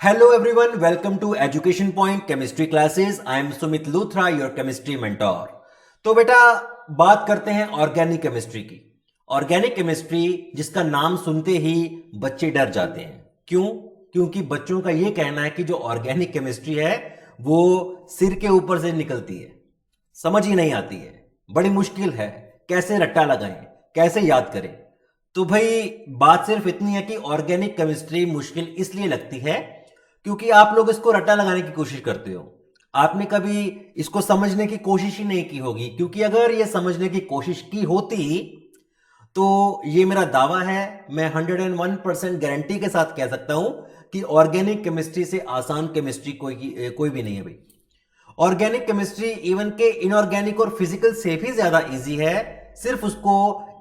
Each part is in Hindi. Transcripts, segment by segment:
Hello everyone, welcome to Education Point Chemistry Classes. I am Sumit Luthra, your chemistry mentor. तो बेटा बात करते हैं ऑर्गेनिक केमिस्ट्री की। ऑर्गेनिक केमिस्ट्री जिसका नाम सुनते ही बच्चे डर जाते हैं। क्यों? क्योंकि बच्चों का यह कहना है कि जो ऑर्गेनिक केमिस्ट्री है वो सिर के ऊपर से निकलती है, समझ ही नहीं आती है, बड़ी मुश्किल है, कैसे रट्टा लगाएं, कैसे याद करें। तो भाई बात सिर्फ इतनी है कि ऑर्गेनिक केमिस्ट्री मुश्किल इसलिए लगती है क्योंकि आप लोग इसको रट्टा लगाने की कोशिश करते हो। आपने कभी इसको समझने की कोशिश ही नहीं की होगी, क्योंकि अगर ये समझने की कोशिश की होती तो ये मेरा दावा है, मैं 101% गारंटी के साथ कह सकता हूं कि ऑर्गेनिक केमिस्ट्री से आसान केमिस्ट्री कोई भी नहीं है भाई। ऑर्गेनिक केमिस्ट्री इवन के इनऑर्गेनिक और फिजिकल से भी ज्यादा इजी है, सिर्फ उसको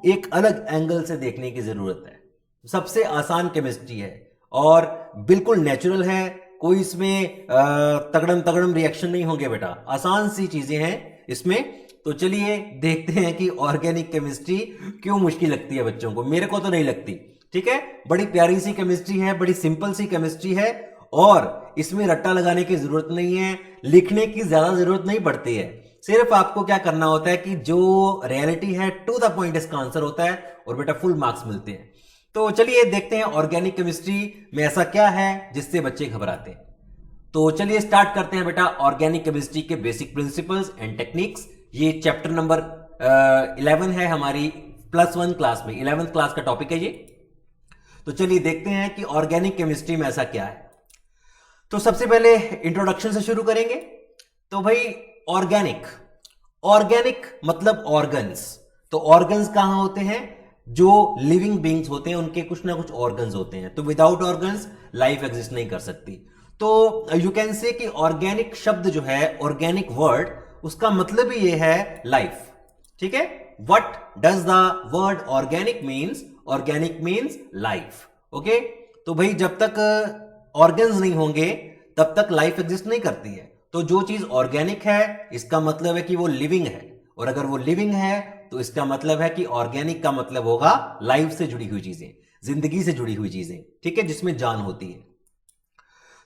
एक अलग एंगल से देखने की जरूरत है। सबसे आसान केमिस्ट्री है और बिल्कुल नेचुरल है, कोई इसमें तगड़म तगड़म रिएक्शन नहीं होंगे बेटा, आसान सी चीजें हैं इसमें। तो चलिए देखते हैं कि ऑर्गेनिक केमिस्ट्री क्यों मुश्किल लगती है बच्चों को। मेरे को तो नहीं लगती, ठीक है। बड़ी प्यारी सी केमिस्ट्री है, बड़ी सिंपल सी केमिस्ट्री है और इसमें रट्टा लगाने की जरूरत नहीं है, लिखने की ज्यादा जरूरत नहीं पड़ती है। सिर्फ आपको क्या करना होता है कि जो रियलिटी है टू द पॉइंट इसका आंसर होता है और बेटा फुल मार्क्स मिलते हैं। तो चलिए देखते हैं ऑर्गेनिक केमिस्ट्री में ऐसा क्या है जिससे बच्चे घबराते हैं। तो चलिए स्टार्ट करते हैं बेटा ऑर्गेनिक केमिस्ट्री के बेसिक प्रिंसिपल्स एंड टेक्निक्स। ये चैप्टर नंबर 11 है हमारी +1 क्लास में, 11th क्लास का टॉपिक है ये। तो चलिए देखते हैं कि ऑर्गेनिक केमिस्ट्री में ऐसा क्या है। तो सबसे पहले इंट्रोडक्शन से शुरू करेंगे। तो भाई ऑर्गेनिक, ऑर्गेनिक मतलब ऑर्गन्स। तो ऑर्गन्स कहां होते हैं? जो लिविंग बींग्स होते हैं उनके कुछ ना कुछ ऑर्गन्स होते हैं। तो विदाउट ऑर्गन्स लाइफ एग्जिस्ट नहीं कर सकती। तो यू कैन से कि ऑर्गेनिक शब्द जो है, ऑर्गेनिक वर्ड, उसका मतलब ही ये है लाइफ, ठीक है। What does the word organic means? Organic means life, okay. तो भाई जब तक ऑर्गन्स नहीं होंगे तब तक लाइफ एग्जिस्ट नहीं करती है। तो जो चीज ऑर्गेनिक है इसका मतलब है कि वो लिविंग है, और अगर वो लिविंग है तो इसका मतलब है कि ऑर्गेनिक का मतलब होगा लाइफ से जुड़ी हुई चीजें, जिंदगी से जुड़ी हुई चीजें, ठीक है, जिसमें जान होती है।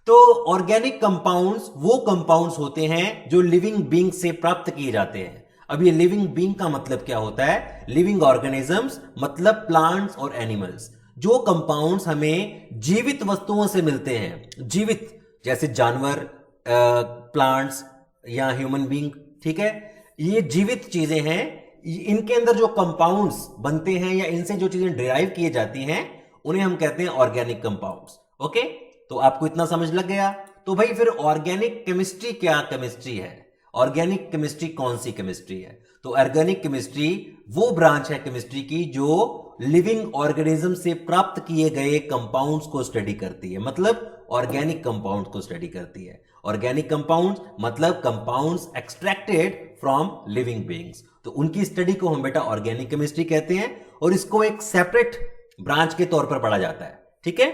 तो ऑर्गेनिक कंपाउंड्स वो कंपाउंड्स होते हैं जो लिविंग बींग से प्राप्त किए जाते हैं। अब ये लिविंग बींग का मतलब क्या होता है? लिविंग ऑर्गेनिजम्स मतलब प्लांट्स और एनिमल्स। जो कंपाउंड्स हमें जीवित वस्तुओं से मिलते हैं, जीवित जैसे जानवर, प्लांट्स या ह्यूमन बींग, ठीक है, ये जीवित चीजें हैं। इनके अंदर जो कंपाउंड्स बनते हैं या इनसे जो चीजें डिराइव की जाती हैं उन्हें हम कहते हैं ऑर्गेनिक कंपाउंड्स, ओके। तो आपको इतना समझ लग गया। तो भाई फिर ऑर्गेनिक केमिस्ट्री क्या केमिस्ट्री है? ऑर्गेनिक केमिस्ट्री कौन सी केमिस्ट्री है? तो ऑर्गेनिक केमिस्ट्री वो ब्रांच है केमिस्ट्री की जो लिविंग ऑर्गेनिज्म से प्राप्त किए गए कंपाउंड्स को स्टडी करती है, मतलब ऑर्गेनिक कंपाउंड्स को स्टडी करती है। ऑर्गेनिक कंपाउंड्स मतलब compounds extracted from living beings. तो उनकी स्टडी को हम बेटा ऑर्गेनिक केमिस्ट्री कहते हैं और इसको एक सेपरेट ब्रांच के तौर पर पढ़ा जाता है, ठीक है।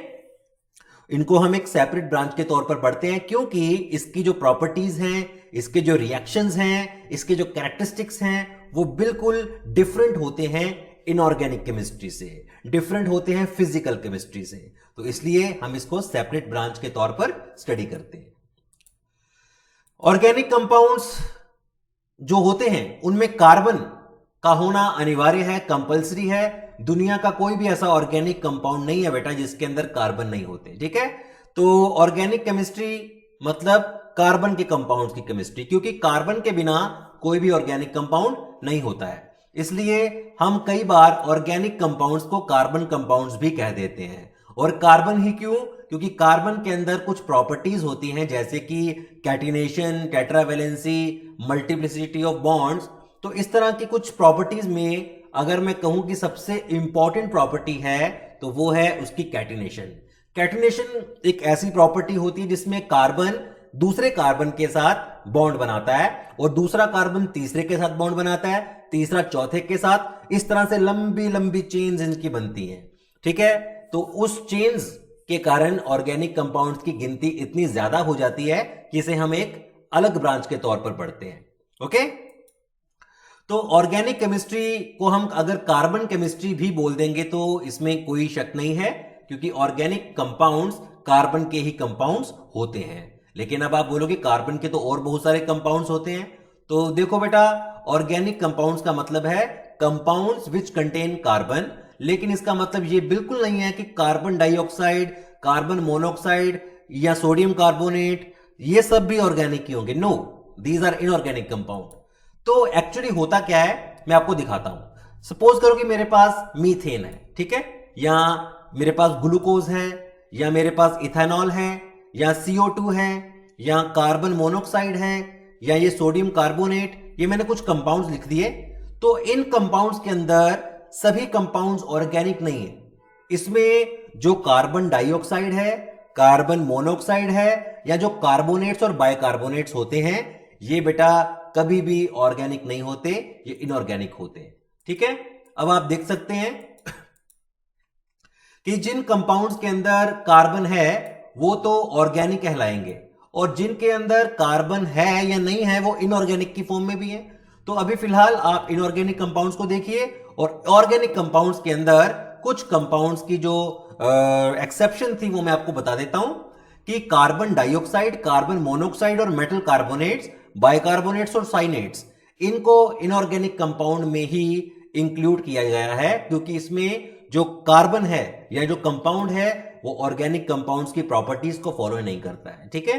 इनको हम एक सेपरेट ब्रांच के तौर पर पढ़ते हैं क्योंकि इसकी जो प्रॉपर्टीज हैं, इसके जो रिएक्शंस हैं, इसके जो कैरेक्टरिस्टिक्स हैं वो बिल्कुल डिफरेंट होते हैं इनऑर्गेनिक केमिस्ट्री से, डिफरेंट होते हैं फिजिकल केमिस्ट्री से। तो इसलिए हम इसको सेपरेट ब्रांच के तौर पर स्टडी करते हैं। ऑर्गेनिक कंपाउंड्स जो होते हैं उनमें कार्बन का होना अनिवार्य है, कंपलसरी है। दुनिया का कोई भी ऐसा ऑर्गेनिक कंपाउंड नहीं है बेटा जिसके अंदर कार्बन नहीं होते, ठीक है। तो ऑर्गेनिक केमिस्ट्री मतलब कार्बन के कंपाउंड्स की केमिस्ट्री, क्योंकि कार्बन के बिना कोई भी ऑर्गेनिक कंपाउंड नहीं होता है। इसलिए हम कई बार ऑर्गेनिक कंपाउंड्स को कार्बन कंपाउंड्स भी कह देते हैं। और कार्बन ही क्यों? क्योंकि कार्बन के अंदर कुछ प्रॉपर्टीज होती हैं जैसे कि catenation, tetravalency, multiplicity of bonds. तो इस तरह की कुछ प्रॉपर्टीज में अगर मैं कहूं कि सबसे इंपॉर्टेंट प्रॉपर्टी है तो वो है उसकी कैटिनेशन। कैटिनेशन एक ऐसी प्रॉपर्टी होती है जिसमें कार्बन दूसरे कार्बन के साथ बॉन्ड बनाता है और दूसरा कार्बन तीसरे के साथ बॉन्ड बनाता है, तीसरा चौथे के साथ, इस तरह से लंबी लंबी चेन्स इनकी बनती हैं, ठीक है। तो उस चेन्स के कारण ऑर्गेनिक कंपाउंड्स की गिनती इतनी ज्यादा हो जाती है कि इसे हम एक अलग ब्रांच के तौर पर पढ़ते हैं, ओके। तो ऑर्गेनिक केमिस्ट्री को हम अगर कार्बन केमिस्ट्री भी बोल देंगे तो इसमें कोई शक नहीं है, क्योंकि ऑर्गेनिक कंपाउंड्स कार्बन के ही कंपाउंड्स होते हैं। लेकिन अब आप बोलोगे कार्बन के तो और बहुत सारे कंपाउंड्स होते हैं। तो देखो बेटा, ऑर्गेनिक कंपाउंड्स का मतलब है कंपाउंड्स विच कंटेन कार्बन, लेकिन इसका मतलब ये बिल्कुल नहीं है कि कार्बन डाइऑक्साइड, कार्बन मोनोऑक्साइड या सोडियम कार्बोनेट ये सब भी ऑर्गेनिक ही होंगे। No, these are inorganic compound. तो एक्चुअली होता क्या है मैं आपको दिखाता हूं। सपोज करो कि मेरे पास मीथेन है, ठीक है, या मेरे पास ग्लूकोज है, या मेरे पास इथेनॉल है, या CO2 है, या कार्बन मोनोऑक्साइड है, या ये सोडियम कार्बोनेट, ये मैंने कुछ कंपाउंड्स लिख दिए। तो इन कंपाउंड्स के अंदर सभी कंपाउंड्स ऑर्गेनिक नहीं है। इसमें जो कार्बन डाइऑक्साइड है, कार्बन मोनोऑक्साइड है, या जो कार्बोनेट्स और बाइकार्बोनेट्स होते हैं, ये बेटा कभी भी ऑर्गेनिक नहीं होते, ये इनऑर्गेनिक होते हैं। ठीक है, अब आप देख सकते हैं कि जिन कंपाउंड्स के अंदर कार्बन है वो तो ऑर्गेनिक कहलाएंगे, और जिनके अंदर कार्बन है या नहीं है वो इनऑर्गेनिक की फॉर्म में भी है। तो अभी फिलहाल आप इनऑर्गेनिक कंपाउंड्स को देखिए, और ऑर्गेनिक कंपाउंड्स के अंदर कुछ कंपाउंड्स की जो एक्सेप्शन थी वो मैं आपको बता देता हूं कि कार्बन डाइऑक्साइड, कार्बन मोनोऑक्साइड और मेटल कार्बोनेट्स, बाइकार्बोनेट्स और साइनेट्स, इनको इनऑर्गेनिक कंपाउंड में ही इंक्लूड किया गया है, क्योंकि इसमें जो कार्बन है या जो कंपाउंड है वो ऑर्गेनिक कंपाउंड्स की प्रॉपर्टीज को फॉलो नहीं करता है। ठीक है,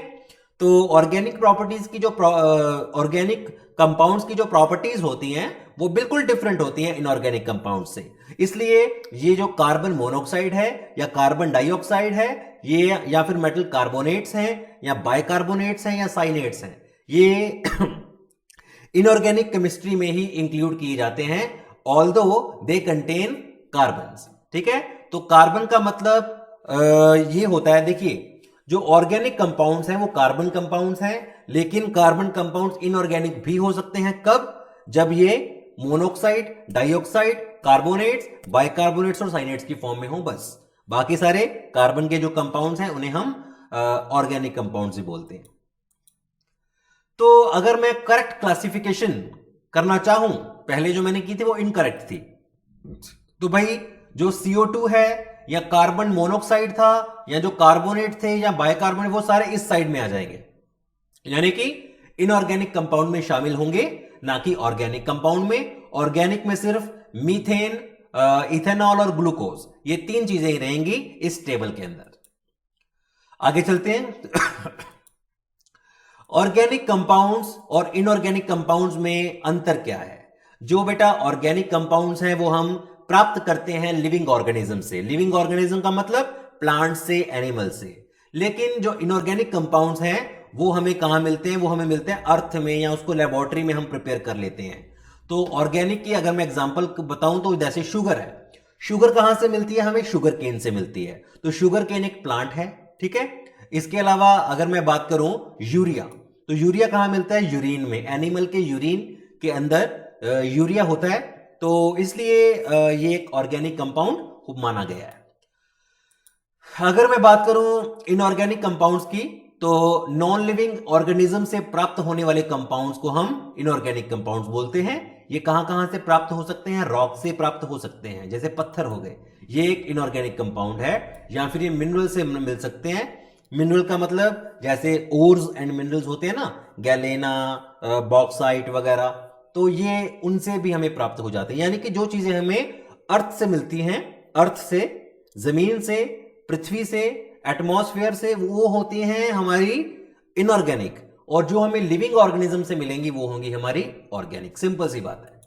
तो ऑर्गेनिक प्रॉपर्टीज की जो ऑर्गेनिक कंपाउंड्स की जो प्रॉपर्टीज होती हैं वो बिल्कुल डिफरेंट होती हैं इनऑर्गेनिक कंपाउंड से। इसलिए ये जो कार्बन मोनोऑक्साइड है या कार्बन डाइऑक्साइड है, ये या फिर मेटल कार्बोनेट्स हैं या बाइकार्बोनेट्स हैं या साइनेट्स हैं, ये इनऑर्गेनिक केमिस्ट्री में ही इंक्लूड किए जाते हैं, ऑल्दो दे कंटेन कार्बन्स। ठीक है, तो कार्बन का मतलब ये होता है, देखिए जो ऑर्गेनिक कंपाउंड्स हैं वो कार्बन कंपाउंड्स हैं, लेकिन कार्बन कंपाउंड्स इनऑर्गेनिक भी हो सकते हैं। कब? जब ये मोनोऑक्साइड, डाइऑक्साइड, कार्बोनेट्स, बाइकार्बोनेट्स और साइनेट्स की फॉर्म में हो, बस। बाकी सारे कार्बन के जो कंपाउंड्स हैं उन्हें हम ऑर्गेनिक कंपाउंड्स ही बोलते हैं। तो अगर मैं करेक्ट क्लासिफिकेशन करना चाहूं, पहले जो मैंने की थी वो इनकरेक्ट थी, तो भाई जो CO2 है या कार्बन मोनोऑक्साइड था या जो कार्बोनेट थे या बाइकार्बोनेट, वो सारे इस साइड में आ जाएंगे, यानी कि इनऑर्गेनिक कंपाउंड में शामिल होंगे, ना कि ऑर्गेनिक कंपाउंड में। ऑर्गेनिक में सिर्फ मीथेन, इथेनॉल और ग्लूकोज, ये तीन चीजें ही रहेंगी इस टेबल के अंदर। आगे चलते हैं। ऑर्गेनिक कंपाउंड्स और इनऑर्गेनिक कंपाउंड्स में अंतर क्या है? जो बेटा ऑर्गेनिक कंपाउंड्स हैं वो हम प्राप्त करते हैं लिविंग ऑर्गेनिज्म से। लिविंग ऑर्गेनिज्म का मतलब प्लांट से, एनिमल से। लेकिन जो इनऑर्गेनिक कंपाउंड्स हैं वो हमें कहां मिलते हैं? वो हमें मिलते हैं अर्थ में, या उसको लेबोरेटरी में हम प्रिपेयर कर लेते हैं। तो ऑर्गेनिक की अगर मैं एग्जांपल बताऊं तो जैसे शुगर है, शुगर कहां से मिलती है? हमें शुगर केन से मिलती है। तो शुगर केन एक प्लांट है, ठीक है। इसके अलावा अगर मैं बात करूं यूरिया, तो यूरिया कहां मिलता है? यूरिन में, एनिमल के यूरिन के अंदर यूरिया होता है, तो इसलिए ये एक ऑर्गेनिक कंपाउंड माना गया है। अगर मैं बात करूं इनऑर्गेनिक कंपाउंड्स की, तो नॉन लिविंग ऑर्गेनिज्म से प्राप्त होने वाले कंपाउंड्स को हम इनऑर्गेनिक कंपाउंड्स बोलते हैं। ये कहां कहां से प्राप्त हो सकते हैं? रॉक से प्राप्त हो सकते हैं, जैसे पत्थर हो गए, ये एक इनऑर्गेनिक कंपाउंड है। या फिर ये मिनरल से मिल सकते हैं। मिनरल का मतलब जैसे ओर्स एंड मिनरल्स होते हैं ना, गैलेना, बॉक्साइट वगैरह, तो ये उनसे भी हमें प्राप्त हो जाते हैं। यानी कि जो चीजें हमें अर्थ से मिलती हैं, अर्थ से, जमीन से, पृथ्वी से, एटमॉस्फेयर से, वो होती हैं हमारी इनऑर्गेनिक, और जो हमें लिविंग ऑर्गेनिज्म से मिलेंगी वो होंगी हमारी ऑर्गेनिक। सिंपल सी बात है।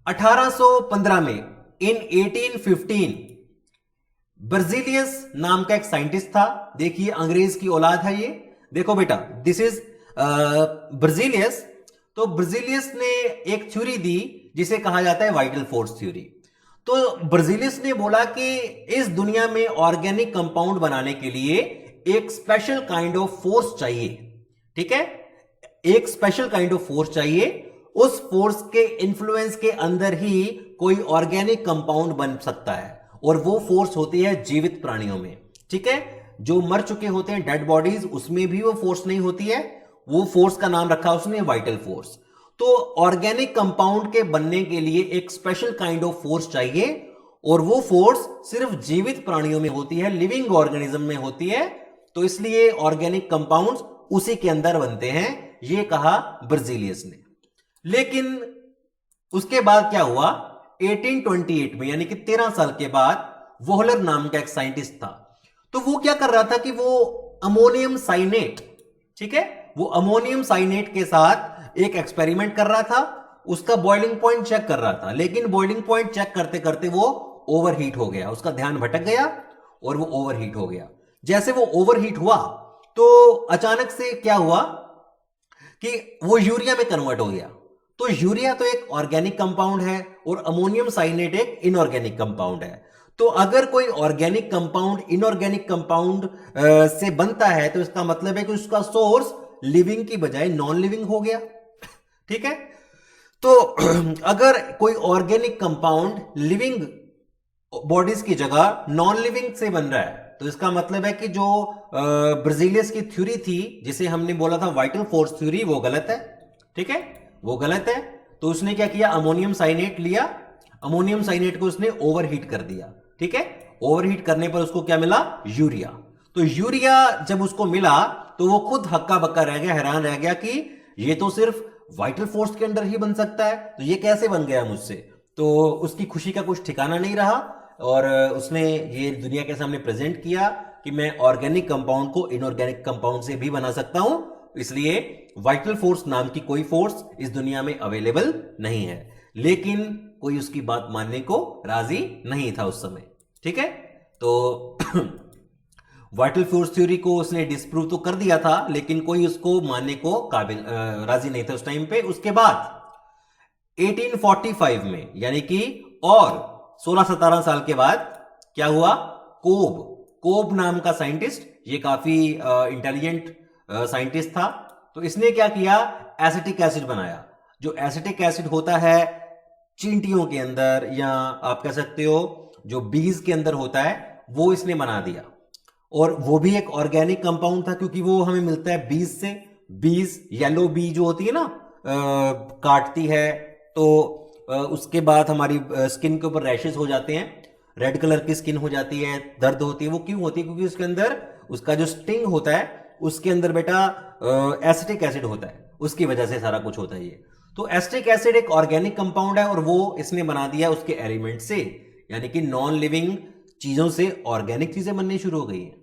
1815 में, इन 1815, बर्जिलियस नाम का एक साइंटिस्ट था। देखिए अंग्रेज की औलाद है ये। देखो बेटा, दिस इज बर्जिलियस। तो बर्जिलियस ने एक थ्योरी दी जिसे कहा जाता है वाइटल फोर्स थ्योरी। तो बर्जिलियस ने बोला कि इस दुनिया में ऑर्गेनिक कंपाउंड बनाने के लिए एक स्पेशल काइंड ऑफ फोर्स चाहिए, ठीक है, एक स्पेशल काइंड ऑफ फोर्स चाहिए। उस फोर्स के इन्फ्लुएंस के अंदर ही कोई ऑर्गेनिक कंपाउंड बन सकता है, और वो फोर्स होती है जीवित प्राणियों में, ठीक है। जो मर चुके होते हैं, डेड बॉडीज, उसमें भी वो फोर्स नहीं होती है। वो फोर्स का नाम रखा उसने वाइटल फोर्स। तो ऑर्गेनिक कंपाउंड के बनने के लिए एक स्पेशल काइंड ऑफ फोर्स चाहिए, और वो फोर्स सिर्फ जीवित प्राणियों में होती है, लिविंग ऑर्गेनिज्म में होती है, तो इसलिए ऑर्गेनिक कंपाउंड्स उसी के अंदर बनते हैं, ये कहा बर्जीलियस ने। लेकिन उसके बाद क्या हुआ, 1828 में यानी कि 13 साल के बाद वोहलर नाम का एक साइंटिस्ट था, तो वो क्या कर रहा था कि वो अमोनियम साइनेट, ठीक है, वो अमोनियम साइनेट के साथ एक एक्सपेरिमेंट कर रहा था, उसका बॉइलिंग पॉइंट चेक कर रहा था, लेकिन बॉइलिंग पॉइंट चेक करते करते वो ओवरहीट हो गया, उसका ध्यान भटक गया और वो ओवरहीट हो गया। जैसे वो ओवरहीट हुआ तो अचानक से क्या हुआ कि वो यूरिया में कन्वर्ट हो गया। तो यूरिया तो एक ऑर्गेनिक कंपाउंड है और अमोनियम साइनेट एक इनऑर्गेनिक कंपाउंड है। तो अगर कोई ऑर्गेनिक कंपाउंड इनऑर्गेनिक कंपाउंड से बनता है तो इसका मतलब है कि उसका सोर्स लिविंग की बजाय नॉन लिविंग हो गया, ठीक है। तो अगर कोई ऑर्गेनिक कंपाउंड लिविंग बॉडीज की जगह नॉन लिविंग से बन रहा है तो इसका मतलब है कि जो ब्राजीलियस की थ्योरी थी, जिसे हमने बोला था वाइटल फोर्स थ्योरी, वो गलत है, ठीक है, वो गलत है। तो उसने क्या किया, अमोनियम साइनेट लिया, अमोनियम साइनेट को उसने ओवरहीट कर दिया, ठीक है। ओवरहीट करने पर उसको क्या मिला, यूरिया। तो यूरिया जब उसको मिला तो वो खुद हक्का बक्का रह गया, हैरान रह गया कि ये तो सिर्फ वाइटल फोर्स के अंदर ही बन सकता है, तो ये कैसे बन गया मुझसे। तो उसकी खुशी का कुछ ठिकाना नहीं रहा और उसने ये दुनिया के सामने प्रेजेंट किया कि मैं ऑर्गेनिक कंपाउंड को इनऑर्गेनिक कंपाउंड से भी बना सकता हूं, इसलिए वाइटल फोर्स नाम की कोई फोर्स इस दुनिया में अवेलेबल नहीं है। लेकिन कोई उसकी बात मानने को राजी नहीं था उस समय, ठीक है। तो वाइटल फोर्स थ्योरी को उसने डिस्प्रूव तो कर दिया था, लेकिन कोई उसको मानने को काबिल राजी नहीं था उस टाइम पे। उसके बाद 1845 में यानी कि और 16-17 साल के बाद क्या हुआ, कोब नाम का साइंटिस्ट, ये काफी इंटेलिजेंट साइंटिस्ट था, तो इसने क्या किया, एसिटिक एसिड बनाया। जो एसिटिक एसिड होता है चींटियों के अंदर या आप कह सकते हो जो बीज के अंदर होता है, वो इसने बना दिया। और वो भी एक ऑर्गेनिक कंपाउंड था क्योंकि वो हमें मिलता है बीज से। बीज, येलो बी जो होती है ना, काटती है तो उसके बाद हमारी स्किन के ऊपर रैशेस हो जाते हैं, रेड कलर की स्किन हो जाती है, दर्द होती है। वो क्यों होती है, क्योंकि उसके अंदर उसका जो स्टिंग होता है उसके अंदर बेटा एसिटिक एसिड होता है, उसकी वजह से सारा कुछ होता है ये। तो एसिटिक एसिड एक ऑर्गेनिक कंपाउंड है और वो इसने बना दिया उसके एलिमेंट से, यानी कि नॉन लिविंग चीजों से ऑर्गेनिक चीजें बननी शुरू हो गई हैं।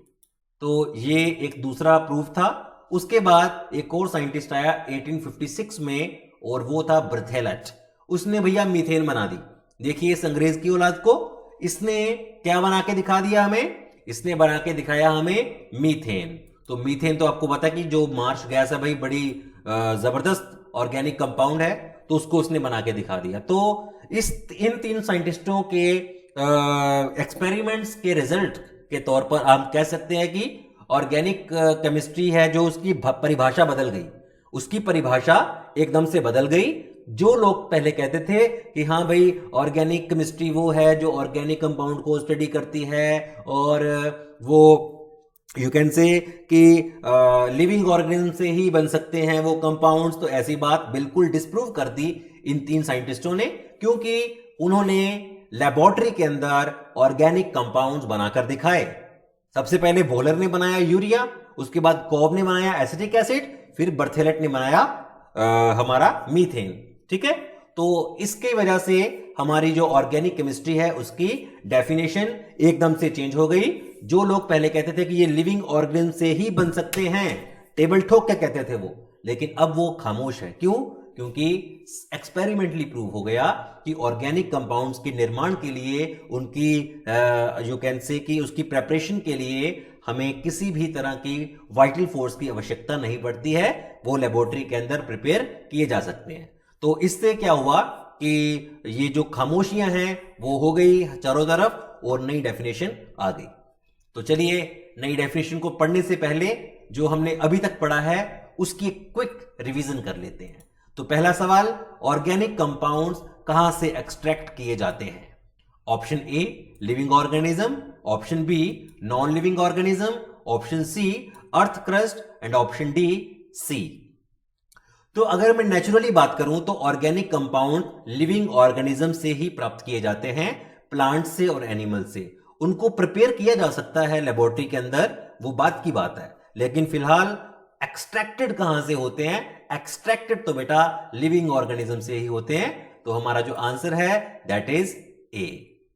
तो ये एक दूसरा प्रूफ था। उसके बाद एक और साइंटिस्ट आया 1856 में और वो था बर्थेलट। उसने भैया मीथेन बना दी। देखिए इस अंग्रेज की औलाद को, इसने क्या बना के दिखा दिया हमें, इसने बना के दिखाया हमें मीथेन। तो मीथेन तो आपको पता है कि जो मार्श गैस है भाई, बड़ी जबरदस्त ऑर्गेनिक कंपाउंड है, तो उसको उसने बना के दिखा दिया। तो इन तीन साइंटिस्टों के एक्सपेरिमेंट्स के रिजल्ट के तौर पर हम कह सकते हैं कि ऑर्गेनिक केमिस्ट्री है जो उसकी परिभाषा बदल गई, उसकी परिभाषा एकदम से बदल गई। जो लोग पहले कहते थे कि हाँ भाई ऑर्गेनिक केमिस्ट्री वो है जो ऑर्गेनिक कंपाउंड को स्टडी करती है और वो यू कैन से कि लिविंग ऑर्गेनिज्म से ही बन सकते हैं वो कंपाउंड्स, तो ऐसी बात बिल्कुल डिस्प्रूव कर दी इन तीन साइंटिस्टों ने, क्योंकि उन्होंने लेबोरेटरी के अंदर ऑर्गेनिक कंपाउंड्स बनाकर दिखाए। सबसे पहले वोहलर ने बनाया यूरिया, उसके बाद कॉब ने बनाया एसिटिक एसिड, फिर बर्थेलट ने बनाया हमारा मीथेन, ठीक है। तो इसके वजह से हमारी जो ऑर्गेनिक केमिस्ट्री है उसकी डेफिनेशन एकदम से चेंज हो गई। जो लोग पहले कहते थे कि ये लिविंग ऑर्गेनिज्म से ही बन सकते हैं, टेबल ठोक के कहते थे वो, लेकिन अब वो खामोश है। क्यों? क्योंकि एक्सपेरिमेंटली प्रूव हो गया कि ऑर्गेनिक कंपाउंड्स के निर्माण के लिए, उनकी यू कैन से कि उसकी प्रेपरेशन के लिए हमें किसी भी तरह की वाइटल फोर्स की आवश्यकता नहीं पड़ती है, वो लेबोरेटरी के अंदर प्रिपेयर किए जा सकते हैं। तो इससे क्या हुआ कि ये जो खामोशियां हैं वो हो गई चारों तरफ और नई डेफिनेशन आ गई। तो चलिए नई डेफिनेशन को पढ़ने से पहले जो हमने अभी तक पढ़ा है उसकी क्विक रिवीजन कर लेते हैं। तो पहला सवाल, ऑर्गेनिक कंपाउंड्स कहां से एक्सट्रैक्ट किए जाते हैं? Option A living organism, option B non living organism, option C earth crust and option D C. तो अगर मैं नेचुरली बात करूं तो ऑर्गेनिक कंपाउंड लिविंग ऑर्गेनिज्म से ही प्राप्त किए जाते हैं। प्लांट से और एनिमल से। उनको प्रिपेयर किया जा सकता है लेबोरेटरी के अंदर, वो बात की बात है, लेकिन फिलहाल एक्सट्रैक्टेड कहां से होते हैं? एक्सट्रैक्टेड तो बेटा लिविंग ऑर्गेनिज्म से ही होते हैं। तो हमारा जो आंसर है दैट इज ए,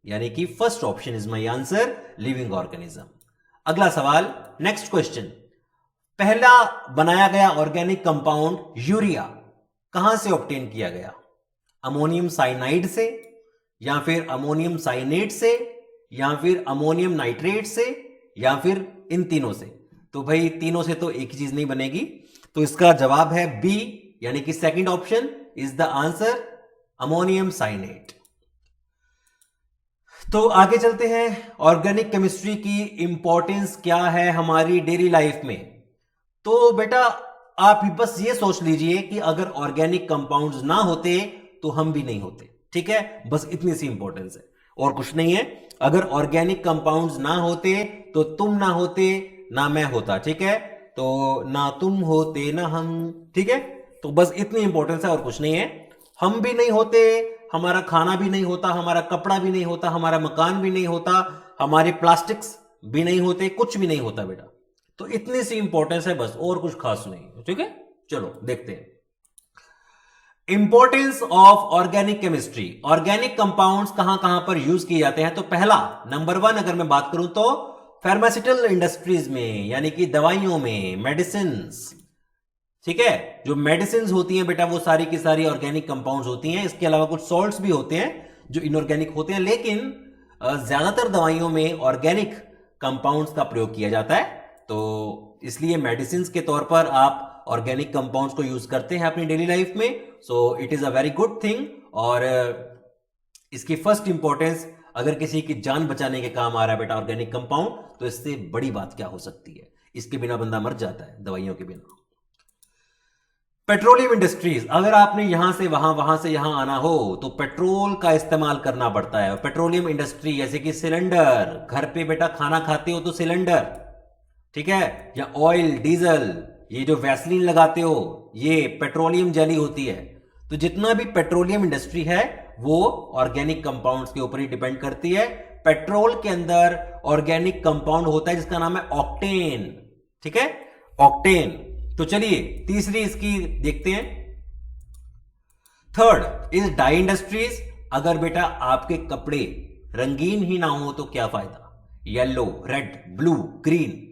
यानी कि first option is my answer, living organism. अगला सवाल, नेक्स्ट क्वेश्चन। पहला बनाया गया ऑर्गेनिक कंपाउंड यूरिया कहां से ऑब्टेन किया गया? अमोनियम साइनाइड से, या फिर अमोनियम साइनेट से, या फिर अमोनियम नाइट्रेट से, या फिर इन तीनों से? तो भाई तीनों से तो एक ही चीज नहीं बनेगी, तो इसका जवाब है बी, यानी कि second option is the answer, ammonium cyanate. तो आगे चलते हैं, ऑर्गेनिक केमिस्ट्री की इंपॉर्टेंस क्या है हमारी डेली लाइफ में। तो बेटा आप बस ये सोच लीजिए कि अगर ऑर्गेनिक कंपाउंड्स ना होते तो हम भी नहीं होते, ठीक है, बस इतनी सी इंपॉर्टेंस है और कुछ नहीं है। अगर ऑर्गेनिक कंपाउंड्स ना होते तो तुम ना होते, ना मैं होता, ठीक है, तो ना तुम होते ना हम, ठीक है, तो बस इतनी इंपॉर्टेंस है और कुछ नहीं है। हम भी नहीं होते, हमारा खाना भी नहीं होता, हमारा कपड़ा भी नहीं होता, हमारा मकान भी नहीं होता, हमारे प्लास्टिक्स भी नहीं होते, कुछ भी नहीं होता बेटा। तो इतनी सी इंपॉर्टेंस है बस, और कुछ खास नहीं, ठीक है। चलो देखते हैं importance of organic chemistry. Organic compounds कहां कहां पर यूज किए जाते हैं? तो पहला नंबर 1 अगर मैं बात करूं तो फार्मास्यूटिकल इंडस्ट्रीज में, यानी कि दवाइयों में, मेडिसिन, ठीक है, जो मेडिसिन होती हैं बेटा वो सारी की सारी ऑर्गेनिक कंपाउंड्स होती हैं। इसके अलावा कुछ सॉल्ट्स भी होते हैं जो इनऑर्गेनिक होते हैं, लेकिन ज्यादातर दवाइयों में ऑर्गेनिक कंपाउंड्स का प्रयोग किया जाता है। तो इसलिए मेडिसिन के तौर पर आप ऑर्गेनिक कंपाउंड्स को यूज करते हैं अपनी डेली लाइफ में। So it is a very good thing. और इसकी फर्स्ट इंपॉर्टेंस, अगर किसी की जान बचाने के काम आ रहा है बेटा ऑर्गेनिक कंपाउंड, तो इससे बड़ी बात क्या हो सकती है? इसके बिना बंदा मर जाता है, दवाइयों के बिना। पेट्रोलियम इंडस्ट्रीज, अगर आपने यहां से वहां, वहां से यहां आना हो तो पेट्रोल का इस्तेमाल करना पड़ता है। पेट्रोलियम इंडस्ट्री जैसे कि सिलेंडर, घर पे बेटा खाना खाते हो तो सिलेंडर, ठीक है, या ऑयल, डीजल, ये जो वैसलीन लगाते हो ये पेट्रोलियम जेली होती है। तो जितना भी पेट्रोलियम इंडस्ट्री है वो ऑर्गेनिक कंपाउंड्स के ऊपर ही डिपेंड करती है। पेट्रोल के अंदर ऑर्गेनिक कंपाउंड होता है जिसका नाम है ऑक्टेन, ठीक है, ऑक्टेन। तो चलिए तीसरी इसकी देखते हैं। Third is dye industries. अगर बेटा आपके कपड़े रंगीन ही ना हो तो क्या फायदा? येलो, रेड, ब्लू, ग्रीन,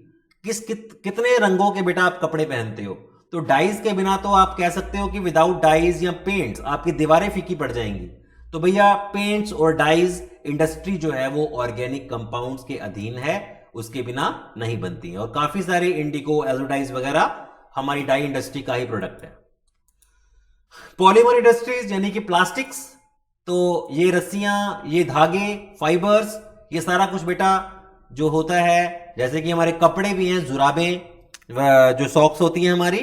कितने रंगों के बेटा आप कपड़े पहनते हो? तो डाइज के बिना तो आप कह सकते हो कि विदाउट डाइज या पेंट्स आपकी दीवारें फीकी पड़ जाएंगी। तो भैया पेंट्स और डाइज इंडस्ट्री जो है वो ऑर्गेनिक कंपाउंड्स के अधीन है, उसके बिना नहीं बनती है। और काफी सारे इंडिगो, एजोडाइज वगैरह हमारी डाई इंडस्ट्री का ही प्रोडक्ट है। पॉलीमर इंडस्ट्रीज यानी कि प्लास्टिक्स, तो ये रस्सियां, ये धागे, फाइबर्स, ये सारा कुछ बेटा जो होता है, जैसे कि हमारे कपड़े भी हैं, जुराबें, जो सॉक्स होती हैं हमारी,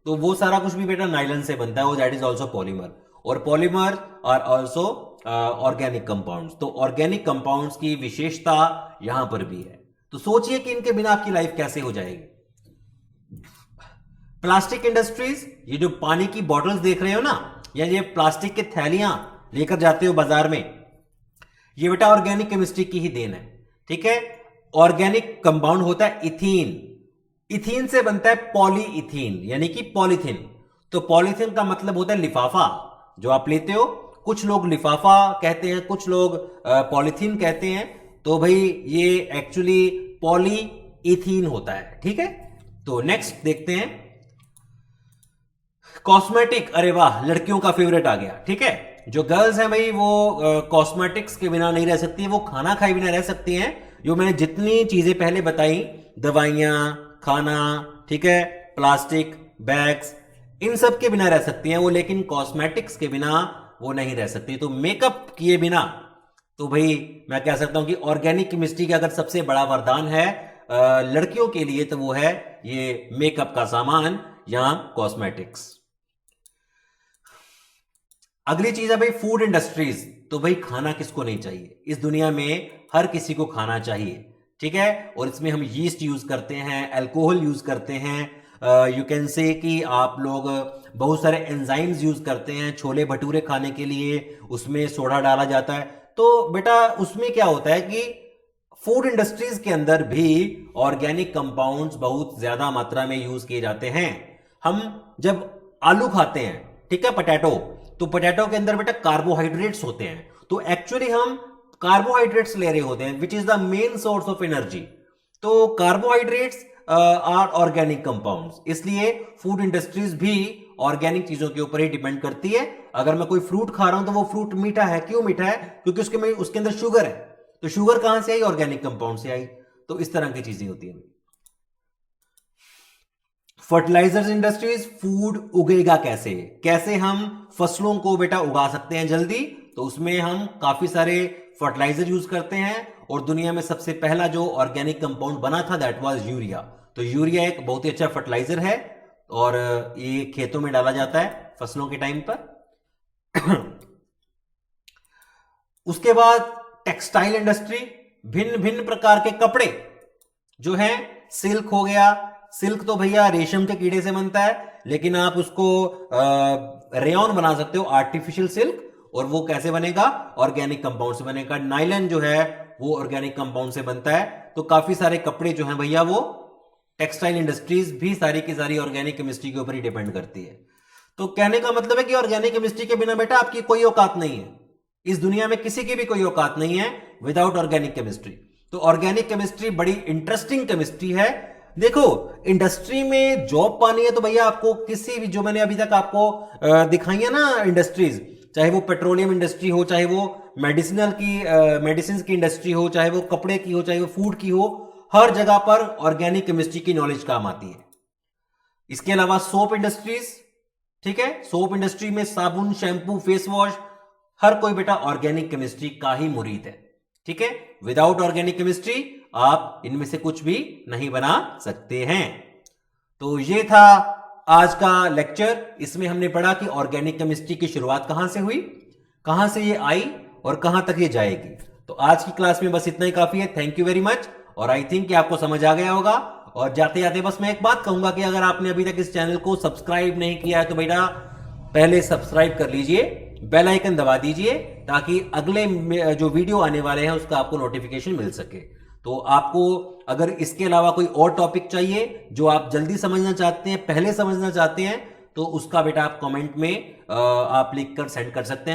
तो वो सारा कुछ भी बेटा नायलन से बनता है, वो दैट इज ऑल्सो पॉलीमर। और polymer are also organic compounds. तो ऑर्गेनिक कंपाउंड्स की विशेषता यहां पर भी है। तो सोचिए कि इनके बिना आपकी लाइफ कैसे हो जाएगी। प्लास्टिक इंडस्ट्रीज, ये जो पानी की बॉटल्स देख रहे हो ना, या ये प्लास्टिक की थैलियां लेकर जाते हो बाजार में, ये बेटा ऑर्गेनिक केमिस्ट्री की ही देन है, ठीक है। ऑर्गेनिक कंपाउंड होता है इथीन, इथीन से बनता है पॉलीइथीन यानी कि पॉलीथीन। तो पॉलीथीन का मतलब होता है लिफाफा जो आप लेते हो। कुछ लोग लिफाफा कहते हैं, कुछ लोग पॉलीथीन कहते हैं। तो भाई ये एक्चुअली पॉलीइथीन होता है, ठीक है। तो नेक्स्ट देखते हैं कॉस्मेटिक। अरे वाह, लड़कियों का फेवरेट आ गया, ठीक है। जो गर्ल्स हैं भाई वो कॉस्मेटिक्स के बिना नहीं रह सकती है, वो खाना खाए बिना रह सकती हैं। जो मैंने जितनी चीजें पहले बताई, दवाइयां, खाना, ठीक है, प्लास्टिक बैग्स, इन सब के बिना रह सकती हैं वो, लेकिन कॉस्मेटिक्स के बिना वो नहीं रह सकती। तो मेकअप किए बिना, तो भाई मैं कह सकता हूं कि ऑर्गेनिक केमिस्ट्री का अगर सबसे बड़ा वरदान है लड़कियों के लिए तो वो है ये मेकअप का सामान या कॉस्मेटिक्स। अगली चीज है भाई फूड इंडस्ट्रीज। तो भाई खाना किसको नहीं चाहिए? इस दुनिया में हर किसी को खाना चाहिए, ठीक है। और इसमें हम यीस्ट यूज करते हैं, अल्कोहल यूज करते हैं, यू कैन से कि आप लोग बहुत सारे एंजाइम्स यूज करते हैं छोले भटूरे खाने के लिए, उसमें सोडा डाला जाता है। तो बेटा उसमें क्या होता है कि फूड इंडस्ट्रीज के अंदर भी ऑर्गेनिक कंपाउंड्स बहुत ज्यादा मात्रा में यूज किए जाते हैं। हम जब आलू खाते हैं, ठीक है, पोटैटो, तो पोटैटो के अंदर बेटा कार्बोहाइड्रेट्स होते हैं, तो एक्चुअली हम कार्बोहाइड्रेट्स ले रहे होते हैं which is the main source of energy. तो कार्बोहाइड्रेट्स आर ऑर्गेनिक कंपाउंड्स, इसलिए फूड इंडस्ट्रीज भी ऑर्गेनिक चीजों के ऊपर ही डिपेंड करती है। अगर मैं कोई फ्रूट खा रहा हूं तो वो फ्रूट मीठा है, क्यों मीठा है? क्योंकि उसके अंदर शुगर है, तो शुगर कहां से आई? ऑर्गेनिक कंपाउंड से आई। तो इस तरह की चीजें होती हैं। फर्टिलाइजर्स इंडस्ट्रीज, फूड उगेगा कैसे, कैसे हम फसलों को बेटा उगा सकते हैं जल्दी, तो उसमें हम काफी सारे फर्टिलाइजर यूज करते हैं, और दुनिया में सबसे पहला जो ऑर्गेनिक कंपाउंड बना था दैट वाज यूरिया। तो यूरिया एक बहुत ही अच्छा फर्टिलाइजर है, और ये खेतों में डाला जाता है फसलों के टाइम पर। उसके बाद टेक्सटाइल इंडस्ट्री, भिन्न भिन्न प्रकार के कपड़े जो हैं, सिल्क हो गया, सिल्क तो भैया रेशम के कीड़े से बनता है, लेकिन आप उसको रेयन बना सकते हो, आर्टिफिशियल सिल्क, और वो कैसे बनेगा? ऑर्गेनिक कंपाउंड से बनेगा। नायलन जो है वो ऑर्गेनिक कंपाउंड से बनता है। तो काफी सारे कपड़े जो हैं भैया वो टेक्सटाइल इंडस्ट्रीज भी सारी की सारी ऑर्गेनिक केमिस्ट्री के ऊपर ही डिपेंड करती है। तो कहने का मतलब है कि ऑर्गेनिक केमिस्ट्री के बिना बेटा आपकी कोई औकात नहीं है, इस दुनिया में किसी की भी कोई औकात नहीं है विदाउट ऑर्गेनिक केमिस्ट्री। तो ऑर्गेनिक केमिस्ट्री बड़ी इंटरेस्टिंग केमिस्ट्री है। देखो, इंडस्ट्री में जॉब पानी है तो भैया आपको किसी भी, जो मैंने अभी तक आपको दिखाई है ना इंडस्ट्रीज, चाहे वो पेट्रोलियम इंडस्ट्री हो, चाहे वो मेडिसिन की इंडस्ट्री हो, चाहे वो कपड़े की हो, चाहे वो फूड की हो, हर जगह पर ऑर्गेनिक केमिस्ट्री की नॉलेज काम आती है। इसके अलावा सोप इंडस्ट्रीज, ठीक है, सोप इंडस्ट्री में साबुन, शैंपू, फेस वॉश, हर कोई बेटा ऑर्गेनिक केमिस्ट्री का ही मुरीद है, ठीक है। विदाउट ऑर्गेनिक केमिस्ट्री आप इनमें से कुछ भी नहीं बना सकते हैं। तो ये था आज का लेक्चर। इसमें हमने पढ़ा कि ऑर्गेनिक केमिस्ट्री की शुरुआत कहां से हुई, कहां से ये आई और कहां तक ये जाएगी। तो आज की क्लास में बस इतना ही काफी है। Thank you very much. और आई थिंक कि आपको समझ आ गया होगा। और जाते जाते बस मैं एक बात कहूंगा कि अगर आपने अभी तक इस चैनल को सब्सक्राइब नहीं किया है तो बेटा पहले सब्सक्राइब कर लीजिए, बेल आइकन दबा दीजिए, ताकि अगले जो वीडियो आने वाले हैं उसका आपको नोटिफिकेशन मिल सके। तो आपको अगर इसके अलावा कोई और टॉपिक चाहिए जो आप जल्दी समझना चाहते हैं, पहले समझना चाहते हैं, तो उसका बेटा आप कमेंट में आप लिख कर सेंड कर सकते हैं।